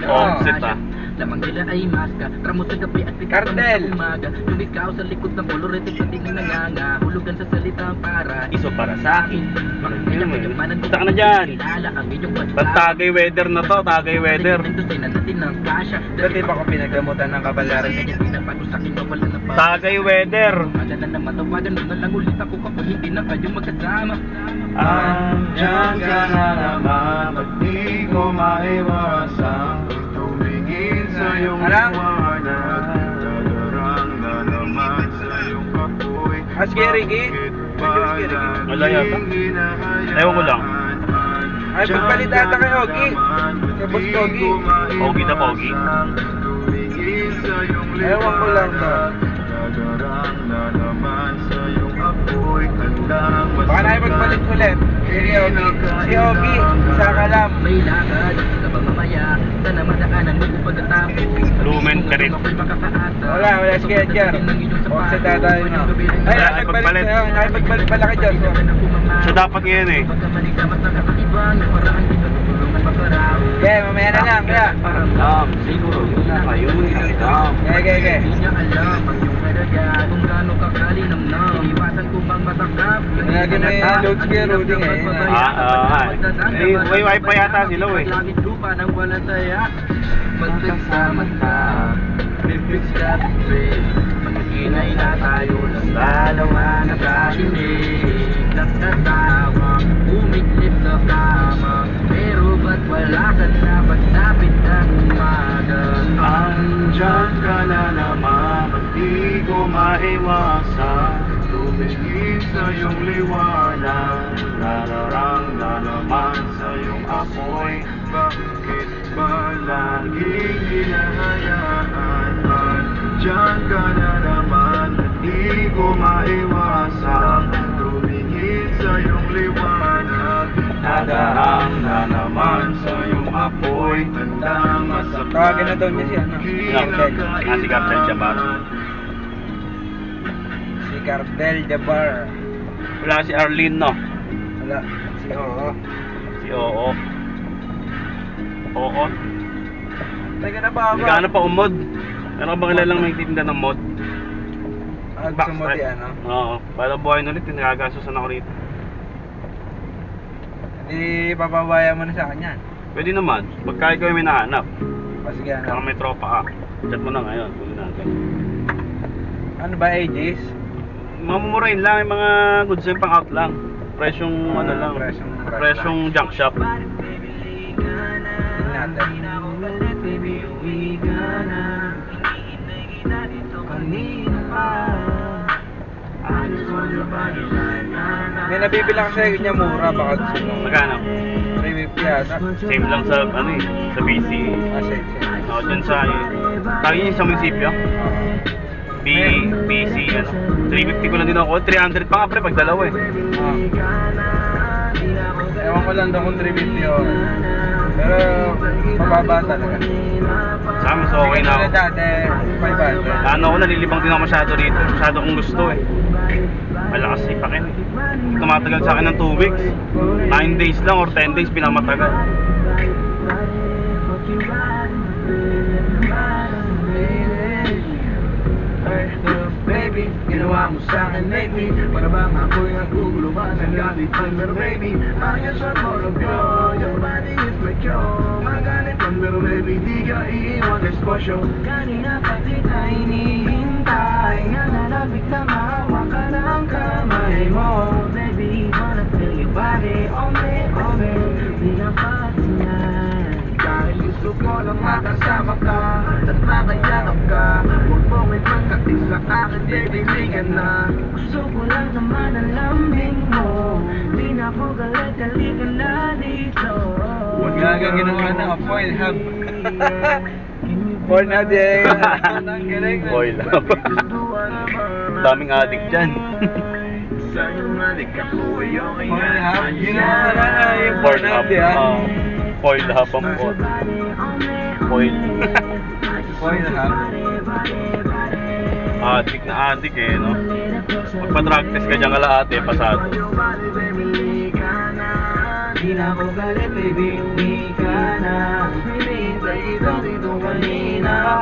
Offset ah. Lamang nila ay maska, tramo sa gabi at Cartel. umaga. Lumikaw sa likod ng kolorete, patingin nanganga. Hulugan sa salita para Iso para sa akin. Pagkakamanan Punta ka na dyan. kilala ang inyong Ba't tagay weather na to? Tagay weather. Dati ba ko pinagamutan ng kabalaran? Tagay weather. Maganda na matawagan mo na lang ulit ako kapag hindi na kayo magkasama. Andiyan ka na naman, ba't di ko maiwasan tumingin sa iyong liwanag, dadarang na naman sa iyong apoy. Ricky? Wala yata. Ewan ko lang. Ay, pagpalit ata kay Ogie. Sa Boss Ogie. Pogi na pogi. Ewan ko lang ba. Dadarang na naman sa iyong apoy, handang masama. Baka na magpalit ulit. Si Ogie, isa ka lang. May lakad sa pamamaya, sana madaanan mo pagkatapos. Lumen ka rin. Wala si Edgar. Huwag sa dadayo na. Ay, Wala, nakipagpalit pagpalit. sa'yo. Nakipagpalit pala kay Joshua. So dapat ngayon eh. Okay, mamaya na lang. Kaya. Siguro yun na kayo. Okay. Kung gaano kakali namnam, iwasan ko bang matakap. Lagi na yung load scare loading eh. May wifi yata sila eh. Langit lupa nang walang saya. Magkagsama ka, bibig sa bibig. Magkinay na tayo ng dalawa nakahinig. Nagtatawa, umiklip sa kama. Pero ba't wala ka na pagsapit ng umaga? Andiyan ka na naman, ba't di ko maiwasan tumingin sa iyong liwanag, dadarang na naman sa iyong apoy. Bakit ba laging hinahayaan? Andiyan ka na naman, ba't di ko maiwasan tumingin sa iyong liwanag, dadarang na naman sa iyong apoy. Handang masaktan. Tawagin na daw niya si ano? Si Captain Jabbar. Si Cartel Jabbar. Wala si Arlene no. Wala. Si Oo. Si Oo. Oo. Teka na ba? Nagkano pa umod? Meron ka bang kilalang may titinda ng mod? Gusto mo di ano? Oo. Para buhay na ulit, nagagastusan ako rito. Hindi papabaya mo na sa akin yan. Pwede naman. Pagka ikaw may nahanap. O sige Saka ano? may tropa ka. Chat mo na ngayon. Tuloy natin. Ano ba ages? Mamumurahin lang yung mga goods yung pang out lang. Presyong ano lang. Presyong junk shop. Tingnan natin. May nabibila kasi niya mura, baka gusto mo. Magkano? 350 yata. Same lang sa ano eh. Sa BC. Same. Oo, dyan sa tawagin yung sa munisipyo. BC ano. 350 ko lang din ako. 300 pa nga pre pag dalawa eh. Ewan ko lang daw kung 350 o. Pero mababa talaga. Sa amin so okay na ako. Dati 500. Ano ako, nalilibang din ako masyado rito. Masyado kong gusto eh. Malakas ipakin eh. Tumatagal sa akin ng 2 weeks. 9 days lang or 10 days pinamatagal. Baby, ginawa mo sa'kin lately. Para bang ako'y naguguluhan ng galitan. Pero baby, ayos ang tulog ko. Your body is my cure. Magalitan pero baby, di ka iiwan exposure. Kanina pa kita hinihintay. Nananabik na mahawa ka ng kamay mo. Baby, wanna feel your body on me, di na patinay. Dahil gusto ko lang makasama ka at makayakap ka. Huwag mong ipagkatig sa akin, baby, liga na. Gusto ko lang naman ang lambing mo. Di na ako galit, halika na dito. Huwag nga ginawa na ako, foil hub. Foil hub eh. Boy love. Daming addict dyan. Foil hub? Ginawa na yung foil hub eh. Foil hub ang po. Foil. Foil hub. Addict na addict eh, no? Magpa-drug test ka dyan kalahati, pasado. Di na ako galit baby, uwi ka na. Hinihintay kita dito kanina pa.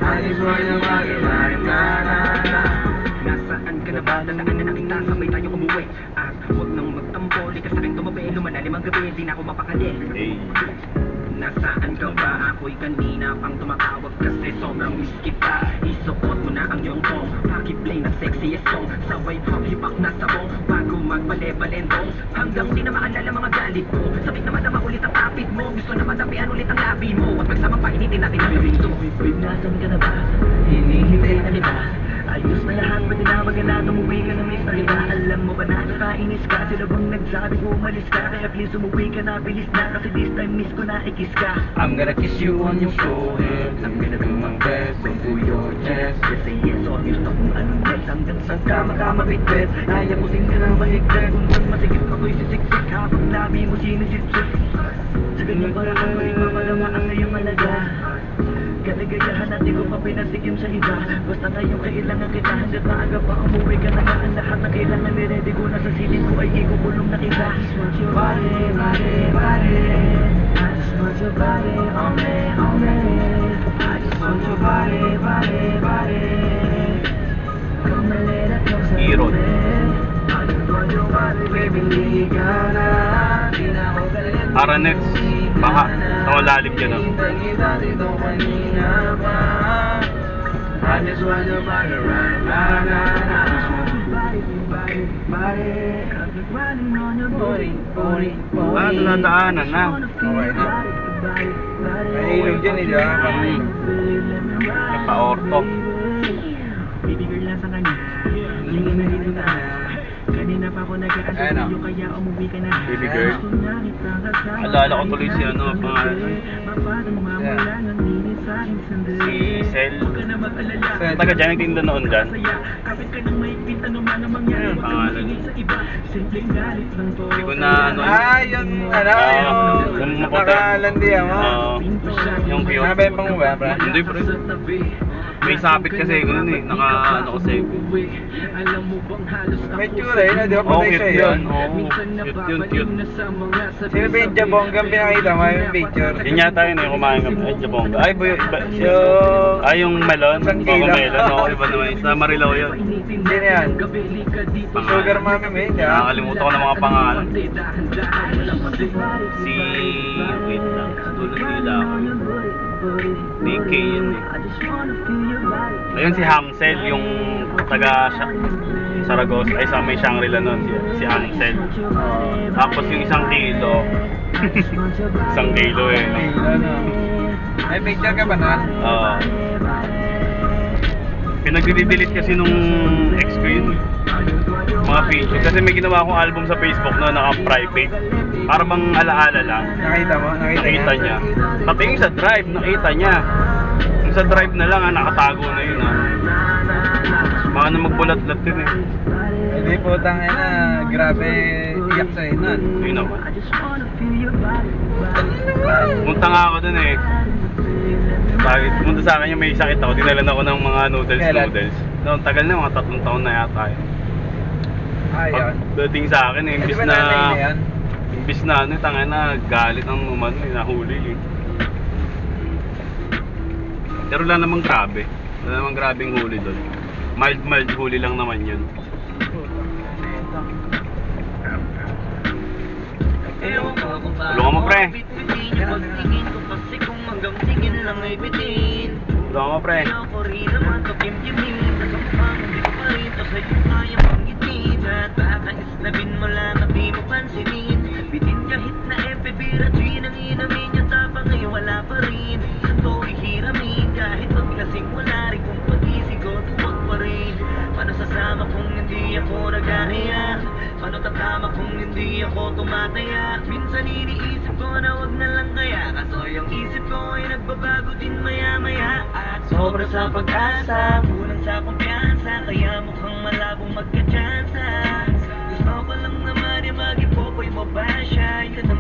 I just wanna rock it right na. Nasaan ka na ba? Dadaanan na kita, sabay tayo umuwi. At huwag nang magtampo, di ka sa'kin tumabi. Lumalalim ang gabi, di na ako mapakali. Hey. Nasaan ka ba? Ako'y kanina pang tumatawag kasi sobrang miss kita. Isuot mo na ang iyong tong, pakiplay ng sexiest song. Sabay pop hip-hop na sabong, bago magbale-balendong. Hanggang di na maalala mga galit ko, sabay na madama ulit ang kapit mo. Gusto na madapian ulit ang labi mo, at magsamang painitin natin ang bibig to. Babe, nasan ka na ba? Hinihintay na kita. Ayos na lahat, pati na magana, umuwi ka na may salita. Alam mo ba na nakainis ka? Sila bang nagsabi ko umalis ka? Kaya please umuwi ka na, bilis na. Kasi this time miss ko na ikis ka. I'm gonna kiss you on your forehead. I'm gonna do my best to your chest. Yes, say yes, so gusto kung anong best. Hanggang saan ka makamabitbit. Ayamusin ka ng mahigpit. Kung saan masigit ako'y sisiksik. Habang labi mo sinisitsik. Sa ganyan ko lang ako'y mamadama ang iyong malaga. Kaligayahan natin ko pa pinatikim sa iba. Basta ngayon kailangan kita. Hanggat maaga pa umuwi ka na nga. Ang lahat na kailangan niredy ko na sa silid ko ay ikukulong na kita. I just want your body, body, body. I just want your body on me, on me. I just want your body, body, body. Come a little closer to Iron. me. I just want your body, baby, hindi ka na. Di na ako galit. Aranets, baha. Sa malalim dyan ah. I just want your body right now. Ah, nadaanan na. Okay na. May ilog dyan eh, di ba? Yung pa-orto. Baby girl lang sa kanya. Lingin na dito na. Kanina pa ako nag-aantay Ayan, sa'yo kaya umuwi ka na. Baby girl. Gusto na kitang kasama. Alala ko tuloy si ano, pangalan. Mapadang mamula ng linis sa aking sandali. Si Sel. Huwag ka na mag-alala. Sel. Taga dyan, nagtinda noon dyan. Saya, kapit ka ng mahigpit, ano man ang mangyari. Ayun, Huwag kang pangalan. masigil sa iba. Simpleng galit lang to. Hindi ko na ano. Ah, yun, ano, yung yung maputi. nakalandian mo. Oo. Yung cute. Nabempang mo ba, bro? Hindi, pre. May sapit kasi ko nun eh. Naka ano kasi. Alam mo bang halos May tsura yun, di ba? Oo, Patay cute siya yun. yun. Oo, cute yun, cute. Sino ba yung Jabonggang pinakita mo yung picture? Yun yata yun eh, kumain kami. Ay, Jabonga. Ay, boy, iba. Yung- Ay, yung melon. Isang Oo, kilo. melon. Oo, iba naman. Sa Marilao yun. Sino yan? Sugar mami mo yun, di ba? Nakakalimutan ko ng mga pangalan. Si... Wait lang. Tulad nila ako. DK yun eh. Ayun si Hamsel, yung taga Saragossa. Ay, sa may Shangri-La nun. Si Hamsel. Tapos yung isang kilo. Isang kilo eh. Ano? May picture ka ba nun? Oo. Pinag-delete kasi nung ex ko yun eh. Mga picture. Kasi may ginawa akong album sa Facebook na naka-private. Para bang alaala lang. Nakita mo? Nakita niya. Pati yung sa drive, nakita niya. Yung sa drive na lang, nakatago na yun ah. Baka na magbulat-lat yun eh. Hindi putang ina, grabe iyak sa'yo nun. Yun ako. Punta nga ako dun eh. Bakit? Pumunta sa akin yung may sakit ako. Dinalan ako ng mga noodles. Kailan? Noon, tagal na, mga 3 taon na yata yun. Ayun. Pagdating sa akin eh, Di imbis ba na... nanay na yan? Imbis na ano, tanga na, galit ang umano eh, nahuli eh. Pero wala namang grabe. Wala namang grabeng huli doon. Mild huli lang naman yun. Tulungan mo pre. Tulungan mo pre. Labin mo lang at di mo pansinin. Bitin kahit na FB at G nang inamin yung tapang ay wala pa rin. Ito hihiramin kahit paglasing wala rin. Kung pag-isig ko tuwag pa rin. Paano sasama kung hindi ako nag-aaya? Paano tatama kung hindi ako tumataya? Minsan iniisip ko na wag na lang kaya. Kaso yung isip ko ay nagbabago din maya-maya. At sobra sa pag-asa, kulang sa kumpiyansa. Kaya mukhang malabong magka-chansa. Gusto ko lang naman yung mag-ipopoy mo ba siya? Yun ang